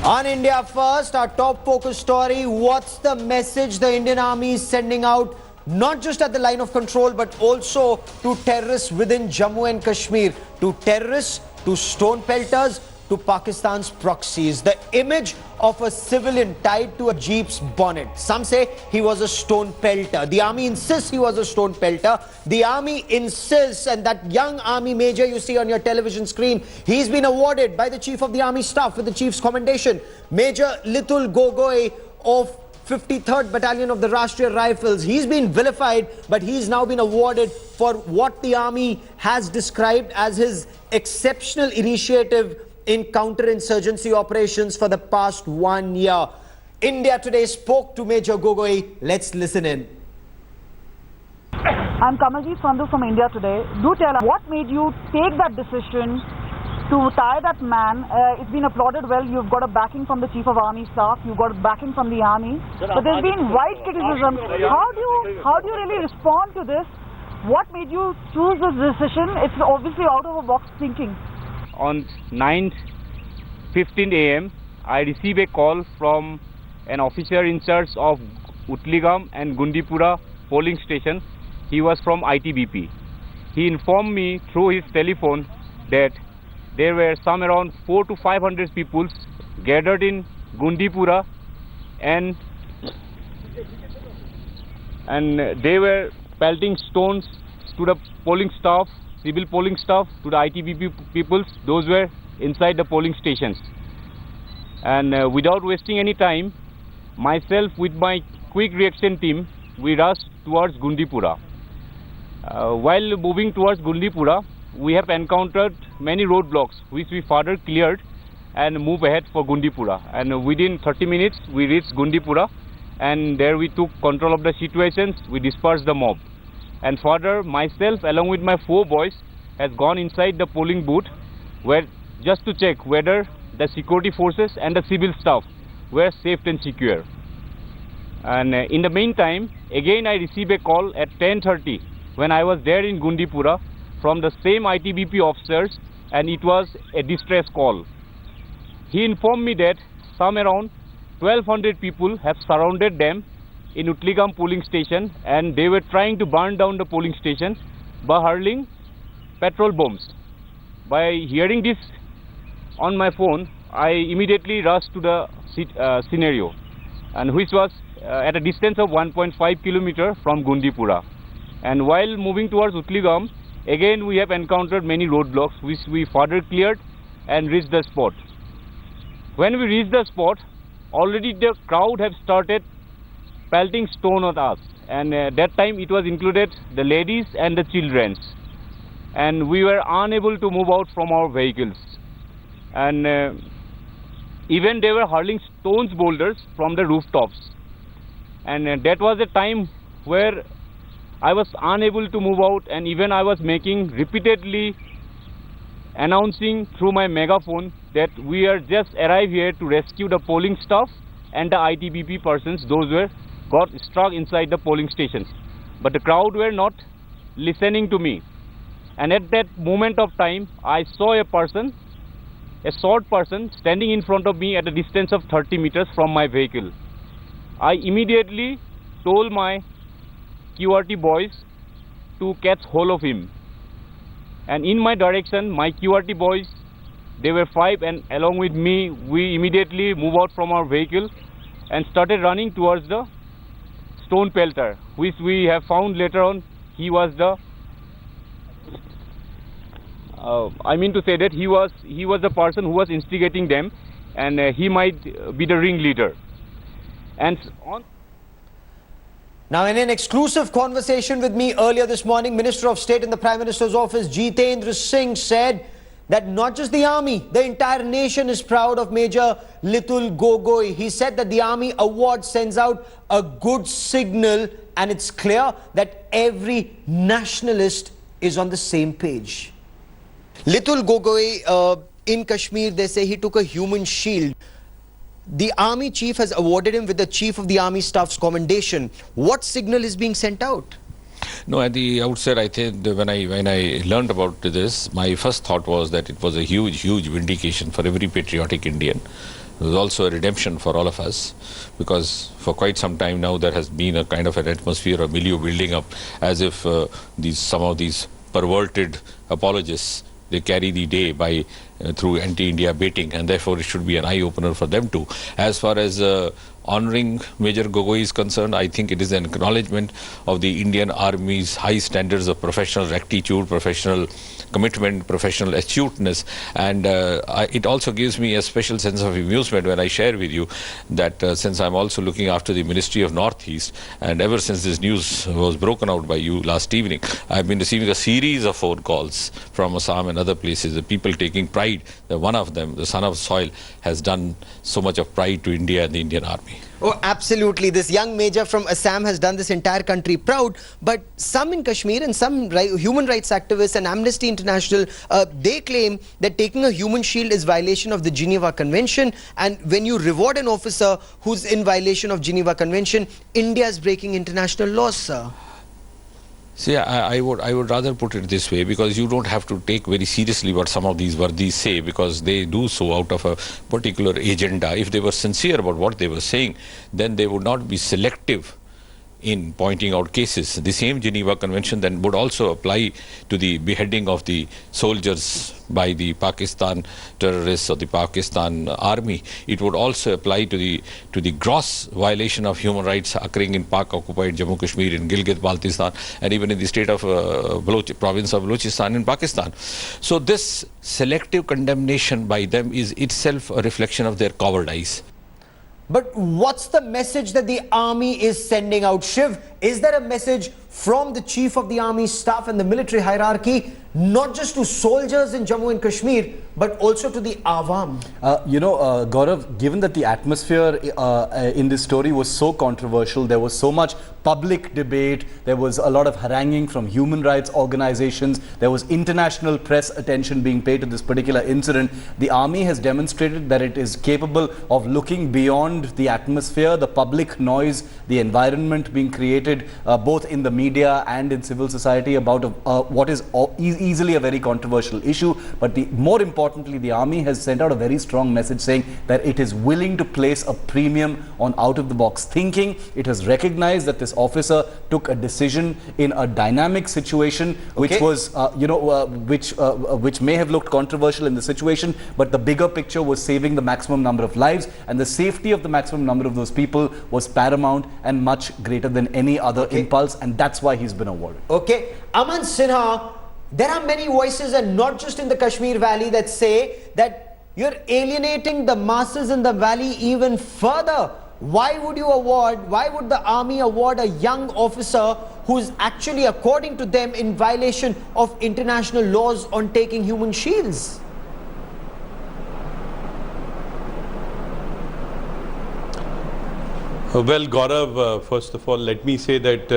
On India First, our top focus story, what's the message the Indian Army is sending out, not just at the line of control, but also to terrorists within Jammu and Kashmir, to terrorists, to stone-pelters, to Pakistan's proxies. The image of a civilian tied to a jeep's bonnet. Some say he was a stone-pelter. The army insists he was a stone-pelter. The army insists, and that young army major you see on your television screen, he's been awarded by the Chief of the Army Staff with the Chief's Commendation. Major Leetul Gogoi of 53rd Battalion of the Rashtriya Rifles. He's been vilified, but he's now been awarded for what the army has described as his exceptional initiative in counter-insurgency operations for the past 1 year. India Today spoke to Major Gogoi. Let's listen in. I'm Kamaljeet Sandhu from India Today. Do tell us, what made you take that decision to tie that man? It's been applauded well. You've got a backing from the Chief of Army Staff. You've got a backing from the Army. But there's been wide criticism. How do you really respond to this? What made you choose this decision? It's obviously out of a box thinking. On 9:15 a.m., I received a call from an officer in charge of Utligam and Gundipura polling station. He was from ITBP. He informed me through his telephone that there were some around 400 to 500 people gathered in Gundipura, and they were pelting stones to the polling staff, civil polling staff, to the ITBP peoples. Those were inside the polling stations. And without wasting any time, myself with my quick reaction team, we rushed towards Gundipura. While moving towards Gundipura, we have encountered many roadblocks which we further cleared and moved ahead for Gundipura. And within 30 minutes, we reached Gundipura, and there we took control of the situations. We dispersed the mob. And further, myself along with my 4 boys has gone inside the polling booth where just to check whether the security forces and the civil staff were safe and secure. And in the meantime, again I received a call at 10:30 when I was there in Gundipura from the same ITBP officers, and it was a distress call. He informed me that some around 1200 people have surrounded them in Utligam polling station, and they were trying to burn down the polling station by hurling petrol bombs. By hearing this on my phone, I immediately rushed to the scenario, and which was at a distance of 1.5 kilometers from Gundipura. And while moving towards Utligam, again we have encountered many roadblocks which we further cleared and reached the spot. When we reached the spot, already the crowd have started pelting stone at us, and that time it was included the ladies and the children, and we were unable to move out from our vehicles. And even they were hurling stones, boulders from the rooftops, and that was a time where I was unable to move out, and even I was making repeatedly announcing through my megaphone that we are just arrived here to rescue the polling staff and the ITBP persons. Those were got stuck inside the polling stations, but the crowd were not listening to me. And at that moment of time, I saw a person, a short person, standing in front of me at a distance of 30 meters from my vehicle. I immediately told my QRT boys to catch hold of him, and in my direction, my QRT boys, they were 5, and along with me, we immediately moved out from our vehicle and started running towards the stone pelter, which we have found later on he was the I mean to say that he was the person who was instigating them, and he might be the ringleader. And on. Now, in an exclusive conversation with me earlier this morning, Minister of State in the Prime Minister's office, Jitendra Singh, said that not just the army, the entire nation is proud of Major Leetul Gogoi. He said that the Army Award sends out a good signal, and it's clear that every nationalist is on the same page. Leetul Gogoi, in Kashmir, they say he took a human shield. The Army Chief has awarded him with the Chief of the Army Staff's Commendation. What signal is being sent out? No, at the outset, I think when I learned about this, my first thought was that it was a huge vindication for every patriotic Indian. It was also a redemption for all of us, because for quite some time now there has been a kind of an atmosphere, a milieu building up, as if some of these perverted apologists, they carry the day by through anti-India baiting, and therefore it should be an eye-opener for them too. As far as honoring Major Gogoi is concerned, I think it is an acknowledgement of the Indian Army's high standards of professional rectitude, professional commitment, professional astuteness, and it also gives me a special sense of amusement when I share with you that since I'm also looking after the Ministry of Northeast, and ever since this news was broken out by you last evening, I've been receiving a series of phone calls from Assam and other places, the people taking pride that one of them, the son of soil, has done so much of pride to India and the Indian Army. Oh, absolutely. This young major from Assam has done this entire country proud. But some in Kashmir and some human rights activists and Amnesty International, they claim that taking a human shield is violation of the Geneva Convention. And when you reward an officer who's in violation of Geneva Convention, India is breaking international laws, sir. See, I would rather put it this way, because you don't have to take very seriously what some of these wardis say, because they do so out of a particular agenda. If they were sincere about what they were saying, then they would not be selective in pointing out cases. The same Geneva Convention then would also apply to the beheading of the soldiers by the Pakistan terrorists or the Pakistan army. It would also apply to the gross violation of human rights occurring in Pak-occupied Jammu Kashmir, in Gilgit-Baltistan, and even in the state of province of Balochistan in Pakistan. So this selective condemnation by them is itself a reflection of their cowardice. But what's the message that the army is sending out, Shiv? Is there a message from the chief of the army staff and the military hierarchy, not just to soldiers in Jammu and Kashmir, but also to the Awam? Gaurav, given that the atmosphere in this story was so controversial, there was so much public debate, there was a lot of haranguing from human rights organizations, there was international press attention being paid to this particular incident, the army has demonstrated that it is capable of looking beyond the atmosphere, the public noise, the environment being created both in the media and in civil society about what is easily a very controversial issue. But more importantly, the army has sent out a very strong message saying that it is willing to place a premium on out-of-the-box thinking. It has recognized that this officer took a decision in a dynamic situation, which was, which may have looked controversial in the situation, but the bigger picture was saving the maximum number of lives, and the safety of the maximum number of those people was paramount and much greater than any other impulse, and that's why he's been awarded. Okay, Aman Sinha, there are many voices, and not just in the Kashmir Valley, that say that you're alienating the masses in the valley even further. Why would the army award a young officer who's actually, according to them, in violation of international laws on taking human shields? Well, Gaurav, first of all, let me say that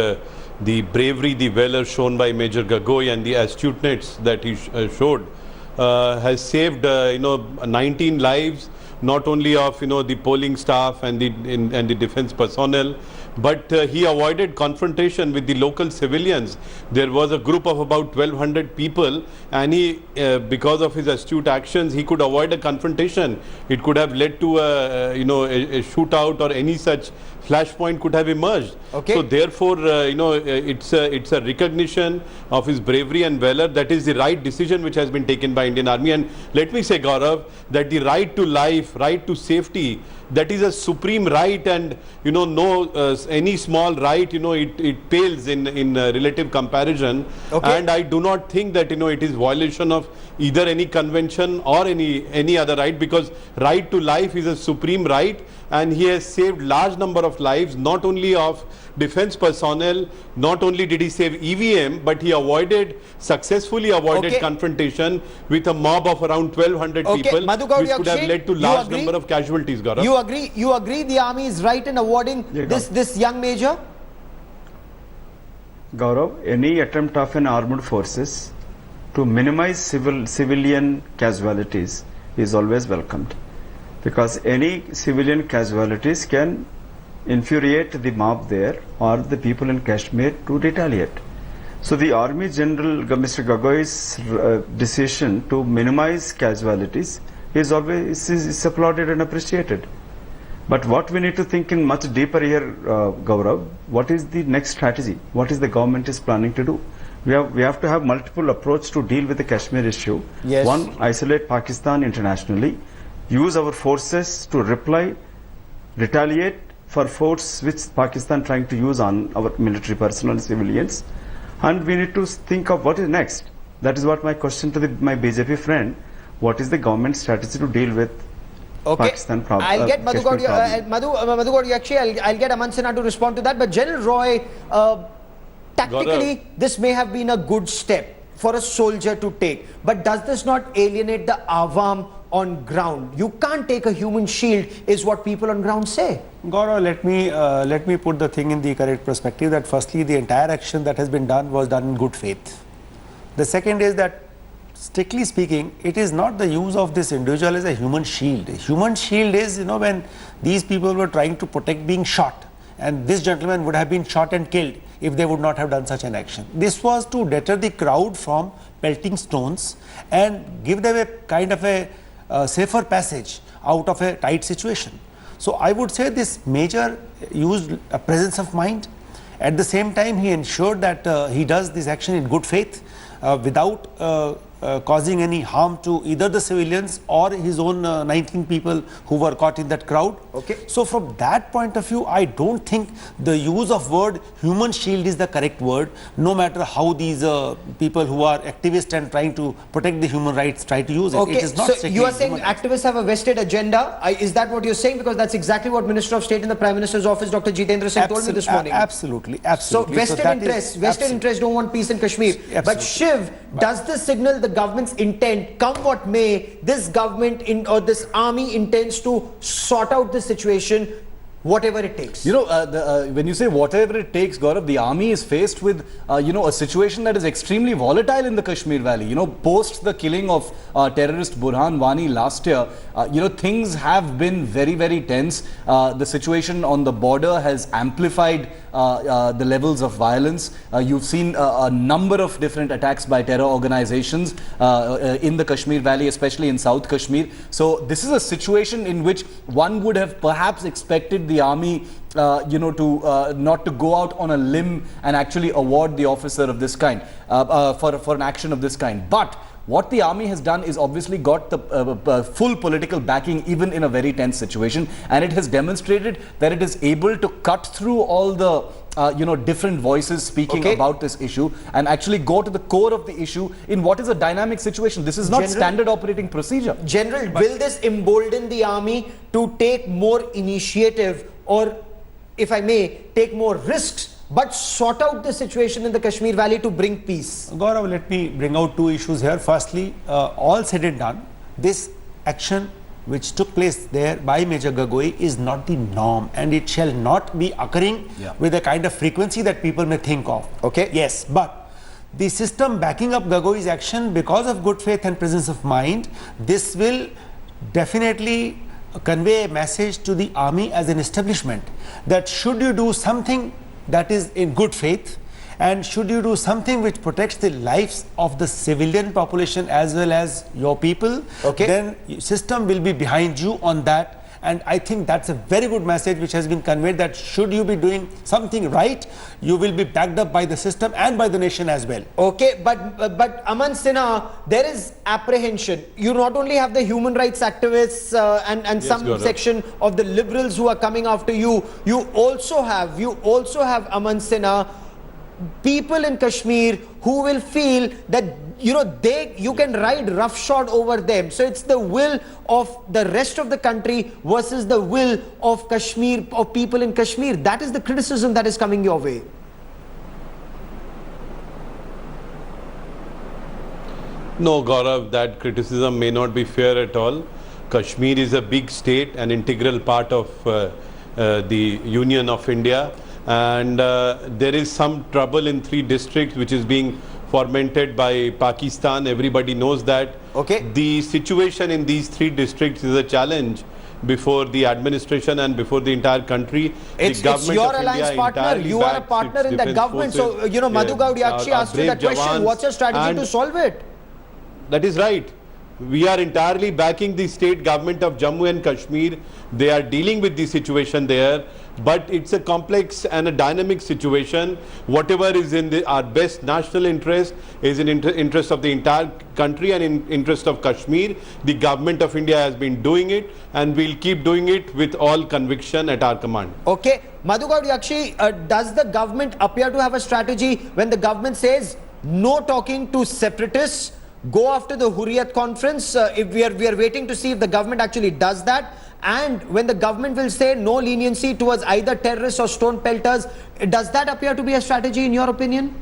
the bravery, the valor shown by Major Gogoi and the astuteness that he showed has saved 19 lives, not only of the polling staff and the defense personnel, but he avoided confrontation with the local civilians. There was a group of about 1,200 people, and he, because of his astute actions, he could avoid a confrontation. It could have led to a shootout, or any such flashpoint could have emerged. Okay. So therefore, it's a recognition of his bravery and valor. That is the right decision which has been taken by Indian Army. And let me say, Gaurav, that the right to life, right to safety, that is a supreme right, and any small right, it pales in relative comparison. Okay. And I do not think that it is violation of either any convention or any other right, because right to life is a supreme right, and he has saved large number of lives, not only of defense personnel. Not only did he save EVM, but he successfully avoided confrontation with a mob of around 1,200 people, which could have led to large number of casualties. Gaurav, you agree the army is right in awarding this young major? Gaurav, any attempt of an armed forces to minimize civilian casualties is always welcomed, because any civilian casualties can infuriate the mob there or the people in Kashmir to retaliate. So the Army General Mr. Gogoi's decision to minimize casualties is always is applauded and appreciated. But what we need to think in much deeper here, Gaurav, what is the next strategy? What is the government is planning to do? We have to have multiple approach to deal with the Kashmir issue. Yes. One, isolate Pakistan internationally, use our forces to retaliate for force which Pakistan trying to use on our military personnel and civilians. And we need to think of what is next. That is what my question to my BJP friend, what is the government strategy to deal with Pakistan problem? I'll get Madhu Kashmir Gaudiya, problem? Madhu Gaudiya, actually, I'll get Aman Sinha to respond to that. But General Roy, tactically, this may have been a good step for a soldier to take. But does this not alienate the Awam on ground? You can't take a human shield, is what people on ground say. Gaurav, let me put the thing in the correct perspective. That firstly, the entire action that has been done was done in good faith. The second is that, strictly speaking, it is not the use of this individual as a human shield. A human shield is, when these people were trying to protect being shot, and this gentleman would have been shot and killed if they would not have done such an action. This was to deter the crowd from pelting stones and give them a kind of a safer passage out of a tight situation. So I would say this major used a presence of mind. At the same time, he ensured that he does this action in good faith without causing any harm to either the civilians or his own 19 people who were caught in that crowd. Okay. So from that point of view, I don't think the use of word human shield is the correct word, no matter how these people who are activists and trying to protect the human rights try to use it. Okay, It is not so strictly you are saying human rights. activists have a vested agenda? Is that what you're saying? Because that's exactly what Minister of State in the Prime Minister's office, Dr. Jitendra Singh, told me this morning. Absolutely. So vested that is interests, absolutely. don't want peace in Kashmir. But Absolutely. Shiv, does this signal the government's intent, come what may, this government or this army intends to sort out the situation, whatever it takes? When you say whatever it takes, Gaurav, the army is faced with, a situation that is extremely volatile in the Kashmir Valley. Post the killing of terrorist Burhan Wani last year, things have been very, very tense. The situation on the border has amplified the levels of violence. You've seen a number of different attacks by terror organizations in the Kashmir Valley, especially in South Kashmir. So this is a situation in which one would have perhaps expected the army to not to go out on a limb and actually award the officer of this kind for an action of this kind. But what the army has done is obviously got the full political backing even in a very tense situation, and it has demonstrated that it is able to cut through all the different voices speaking about this issue and actually go to the core of the issue in what is a dynamic situation. This is not standard operating procedure. General, will this embolden the army to take more initiative, or, if I may, take more risks, but sort out the situation in the Kashmir Valley to bring peace? Gaurav, let me bring out two issues here. Firstly, all said and done, this action which took place there by Major Gogoi is not the norm, and it shall not be occurring with a kind of frequency that people may think of. Okay. Yes, but the system backing up Gogoi's action, because of good faith and presence of mind, this will definitely convey a message to the army as an establishment that should you do something that is in good faith, and should you do something which protects the lives of the civilian population as well as your people, then system will be behind you on that. And I think that's a very good message which has been conveyed, that should you be doing something right, you will be backed up by the system and by the nation as well. Okay, but Aman Sinha, there is apprehension. You not only have the human rights activists and some section of the liberals who are coming after you, you also have Aman Sinha, people in Kashmir who will feel that you can ride roughshod over them. So it's the will of the rest of the country versus the will of Kashmir, of people in Kashmir. That is the criticism that is coming your way. No, Gaurav, that criticism may not be fair at all. Kashmir is a big state, an integral part of the Union of India, and there is some trouble in 3 districts which is being fomented by Pakistan. Everybody knows that. Okay. The situation in these 3 districts is a challenge, before the administration and before the entire country. It's your alliance partner. You are a partner in that government. So, you know, Madhu Gowd Yakshi asked you that question. What's your strategy to solve it? That is right. We are entirely backing the state government of Jammu and Kashmir. They are dealing with the situation there, but it's a complex and a dynamic situation. Whatever is in our best national interest is in interest of the entire country and in interest of Kashmir. The government of India has been doing it, and we'll keep doing it with all conviction at our command. Okay. Madhu Gowd Yakshi, does the government appear to have a strategy when the government says no talking to separatists? Go after the Hurriyat conference. If we are waiting to see if the government actually does that. And when the government will say no leniency towards either terrorists or stone pelters, does that appear to be a strategy in your opinion?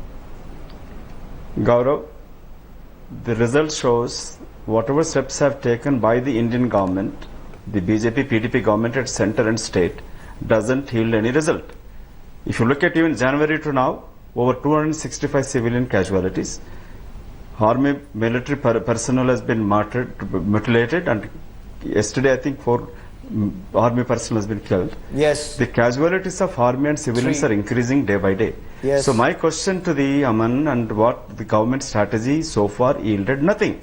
Gaurav, the result shows whatever steps have taken by the Indian government, the BJP PDP government at center and state, doesn't yield any result. If you look at even January to now, over 265 civilian casualties. Army military personnel has been mutilated, and yesterday I think 4 army personnel has been killed. Yes. The casualties of army and civilians are increasing day by day. Yes. So my question to the Aman, and what the government strategy so far yielded nothing.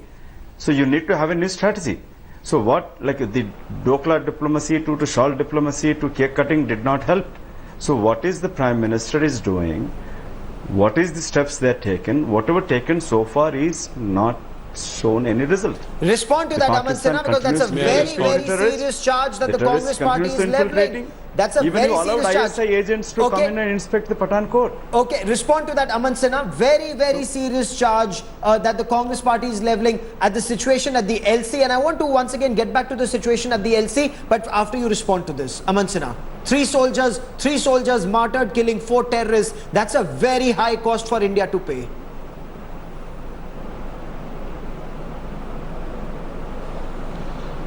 So you need to have a new strategy. So what, like the Dokla diplomacy to shawl diplomacy to cake cutting did not help. So what is the Prime Minister is doing? What is the steps they are taken? Whatever taken so far is not shown any result. Respond to that, Aman Sinha, because that's a very serious charge that the Congress party is leveling. That's a very serious charge. ISI agents to come in and inspect the Pathankot. Okay, respond to that, Aman Sinha. Very serious charge that the Congress party is leveling at the situation at the LC. And I want to once again get back to the situation at the LC, but after you respond to this, Aman Sinha. 3 soldiers martyred, killing 4 terrorists. That's a very high cost for India to pay.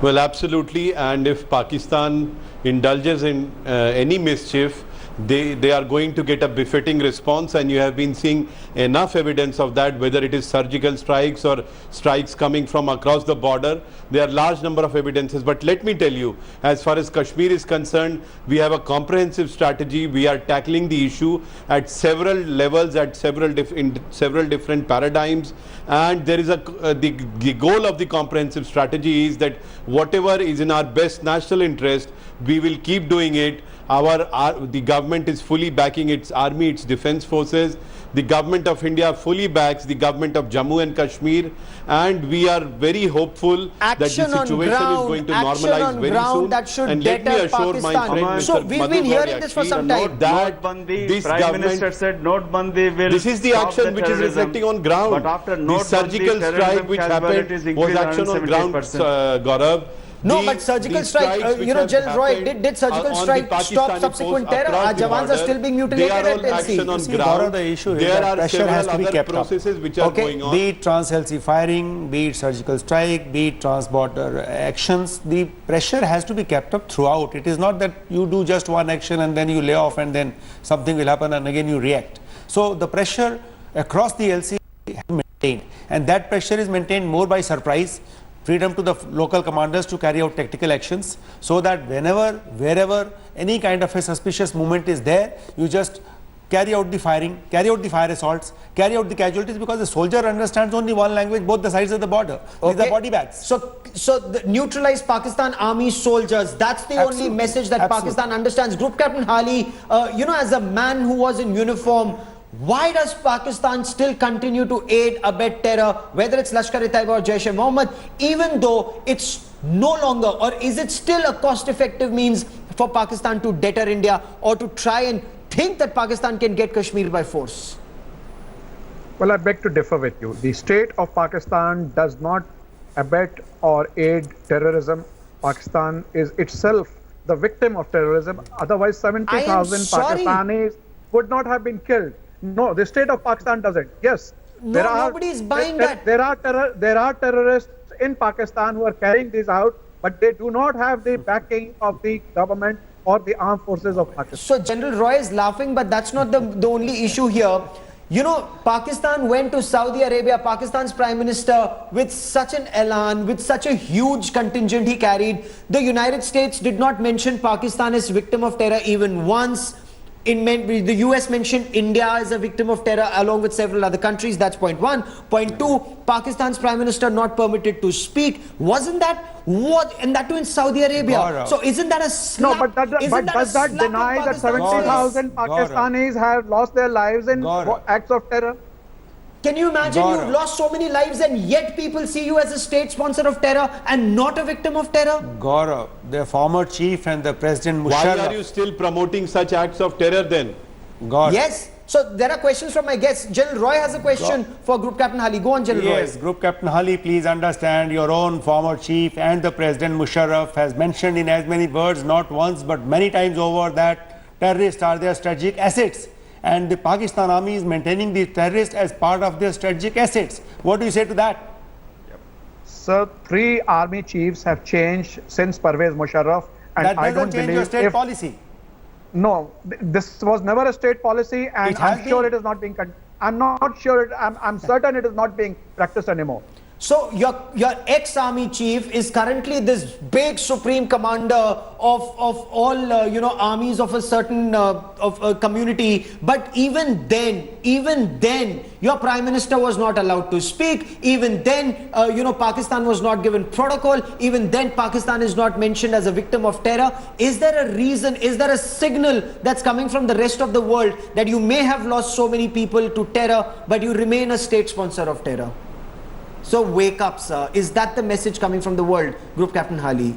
Well, absolutely. And if Pakistan indulges in any mischief, they are going to get a befitting response, and you have been seeing enough evidence of that, whether it is surgical strikes or strikes coming from across the border. There are large number of evidences. But let me tell you, as far as Kashmir is concerned, we have a comprehensive strategy. We are tackling the issue at several levels, at several different paradigms, and there is the goal of the comprehensive strategy is that whatever is in our best national interest, we will keep doing it. The government is fully backing its army, its defense forces. The government of India fully backs the government of Jammu and Kashmir, and we are very hopeful that the situation is going to normalize very soon. That should and let me assure Pakistan. my friend, So Mr. we've been hearing this for some time. That this Prime government, Minister said Notbandi will. This is the action which is reflecting on ground. But after the surgical strike which happened was action on ground, Gaurav. No, but surgical strike, General Roy, did surgical strike stop subsequent terror? Our jawans are still being mutilated at LC. See, Gaurav, the issue is that pressure has to be kept up. Which are going on. Be it trans-LC firing, be it surgical strike, be it trans-border actions, the pressure has to be kept up throughout. It is not that you do just one action and then you lay off and then something will happen and again you react. So the pressure across the LC has been maintained, and that pressure is maintained more by surprise, freedom to the local commanders to carry out tactical actions, so that wherever any kind of a suspicious movement is there, you just carry out the firing, carry out the fire assaults, carry out the casualties, because the soldier understands only one language, both the sides of the border. These are body bags. So the neutralize Pakistan army soldiers, that's the only message that Pakistan understands. Group Captain Hali, as a man who was in uniform, why does Pakistan still continue to aid, abet terror, whether it's Lashkar-e-Taiba or Jaish-e-Mohammed, even though it's no longer, or is it still a cost-effective means for Pakistan to deter India, or to try and think that Pakistan can get Kashmir by force? Well, I beg to differ with you. The state of Pakistan does not abet or aid terrorism. Pakistan is itself the victim of terrorism. Otherwise, 70,000 Pakistanis would not have been killed. No, the state of Pakistan doesn't. Yes, no, nobody is buying that. There are terrorists in Pakistan who are carrying these out, but they do not have the backing of the government or the armed forces of Pakistan. So General Roy is laughing, but that's not the only issue here. You know, Pakistan went to Saudi Arabia, Pakistan's Prime Minister, with such an elan, with such a huge contingent he carried. The United States did not mention Pakistan as victim of terror even once. The US mentioned India as a victim of terror along with several other countries. That's point one. Point two, Pakistan's Prime Minister not permitted to speak. Wasn't that what? And that too in Saudi Arabia. Gaurav. So isn't that a slap? No, but does that deny that 70,000 Pakistanis have lost their lives in Gaurav. acts of terror? Can you imagine Gaurav. you've lost so many lives and yet people see you as a state sponsor of terror and not a victim of terror? Gaurav, the former chief and the President Why Musharraf. are you still promoting such acts of terror then? Gaurav. Yes. So there are questions from my guests. General Roy has a question for Group Captain Hali. Go on, General Yes, Roy. Group Captain Hali, please understand your own former chief and the President Musharraf has mentioned in as many words, not once but many times over, that terrorists are their strategic assets. And the Pakistan army is maintaining the terrorists as part of their strategic assets. What do you say to that? Sir, 3 army chiefs have changed since Pervez Musharraf, and That I doesn't don't change believe your state if policy. no, this was never a state policy, and It has I'm sure been. it is not being. I'm not sure. I'm certain it is not being practiced anymore. So your ex-army chief is currently this big supreme commander of all armies of a certain community. But even then, your prime minister was not allowed to speak. Even then, Pakistan was not given protocol. Even then, Pakistan is not mentioned as a victim of terror. Is there a reason? Is there a signal that's coming from the rest of the world that you may have lost so many people to terror, but you remain a state sponsor of terror? So wake up, sir. Is that the message coming from the world, Group Captain Hali?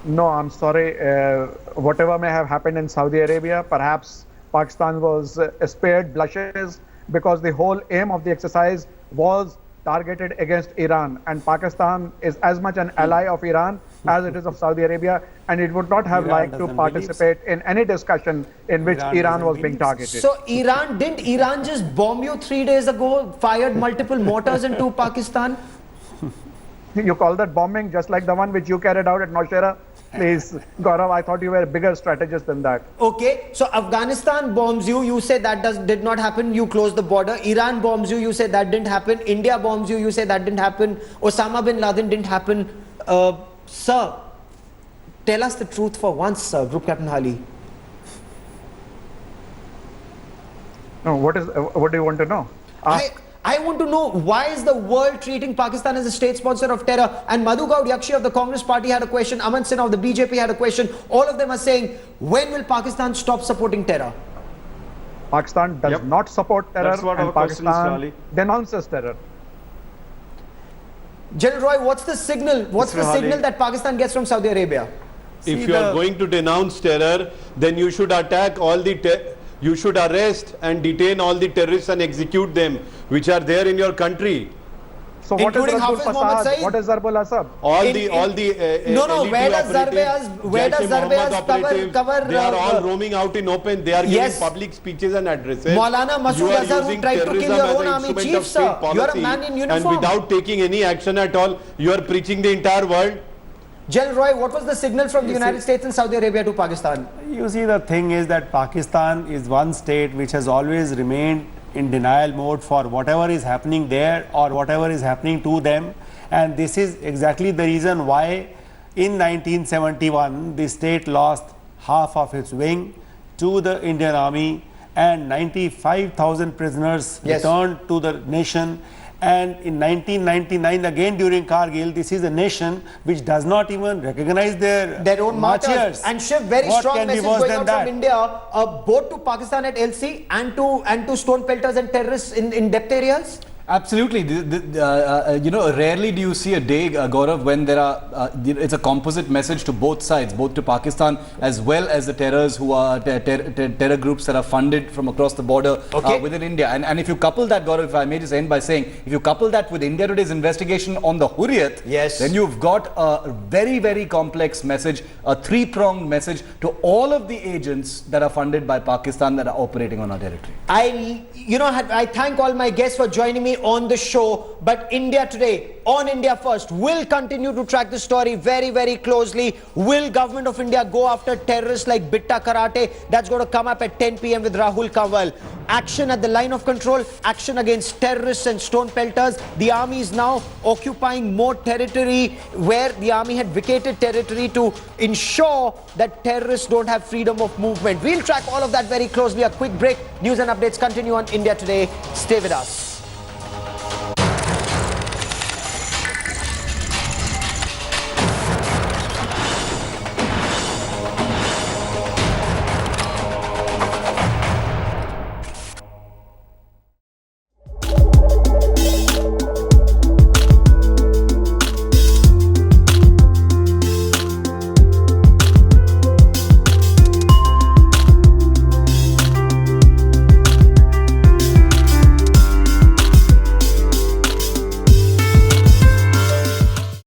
No, I'm sorry. Whatever may have happened in Saudi Arabia, perhaps Pakistan was spared blushes because the whole aim of the exercise was targeted against Iran, and Pakistan is as much an ally of Iran as it is of Saudi Arabia, and it would not have Iran liked to doesn't participate in any discussion in which Iran Iran doesn't was being believe. targeted. So didn't Iran just bomb you 3 days ago, fired multiple mortars into Pakistan? You call that bombing, just like the one which you carried out at Naushera? Please, Gaurav, I thought you were a bigger strategist than that. Okay, so Afghanistan bombs you, you say that did not happen, you close the border. Iran bombs you, you say that didn't happen. India bombs you, you say that didn't happen. Osama bin Laden didn't happen. Sir, tell us the truth for once, sir, Group Captain Hali. No, what do you want to know? I want to know, why is the world treating Pakistan as a state sponsor of terror? And Madhu Gaud Yakshi of the Congress party had a question, Aman Sinha of the BJP had a question. All of them are saying, when will Pakistan stop supporting terror? Pakistan does not support terror, That's what and our question is, Pakistan Ali. denounces terror. General Roy, what's the signal? What's the Mr. Hali. signal that Pakistan gets from Saudi Arabia? If you are going to denounce terror, then you should attack all the you should arrest and detain all the terrorists and execute them, which are there in your country. So what is Including Rasul Hafiz Mohammed Fasad? Saeed? What is Zarbul Asad? All In- the No, elite where does operatives, where does Jaish-e-Mohammed Zarbeaz operatives, cover they are all roaming out in open. They are Yes. giving public speeches and addresses. Maulana Masood You are Azhar who using tried to kill terrorism your as own an army instrument chief, of state sir. You are a policy, man in and uniform. without taking any action at all, you are preaching the entire world. General Roy, what was the signal from the United States and Saudi Arabia to Pakistan? You see, the thing is that Pakistan is one state which has always remained in denial mode for whatever is happening there or whatever is happening to them. And this is exactly the reason why in 1971 the state lost half of its wing to the Indian Army and 95,000 prisoners Yes. returned to the nation. And in 1999 again during Kargil, this is a nation which does not even recognize Their own martyrs. martyrs. And Shiv, very What strong can be message worse going than out that? from India, both to Pakistan at LC and to stone-pelters and terrorists in depth areas. Absolutely. Rarely do you see a day, Gaurav, when there are, it's a composite message to both sides, both to Pakistan as well as the terrors who are terror groups that are funded from across the border within India. And if you couple that, Gaurav, if I may just end by saying, if you couple that with India Today's investigation on the Hurriyat, then you've got a very, very complex message, a three-pronged message to all of the agents that are funded by Pakistan that are operating on our territory. I thank all my guests for joining me. on the show. But India Today, on India First, will continue to track the story very, very closely. Will Government of India go after terrorists like Bitta Karate? That's going to come up at 10 p.m. with Rahul Kanwal. Action at the line of control, action against terrorists and stone-pelters. The army is now occupying more territory where the army had vacated territory to ensure that terrorists don't have freedom of movement. We'll track all of that very closely. A quick break. News and updates continue on India Today. Stay with us.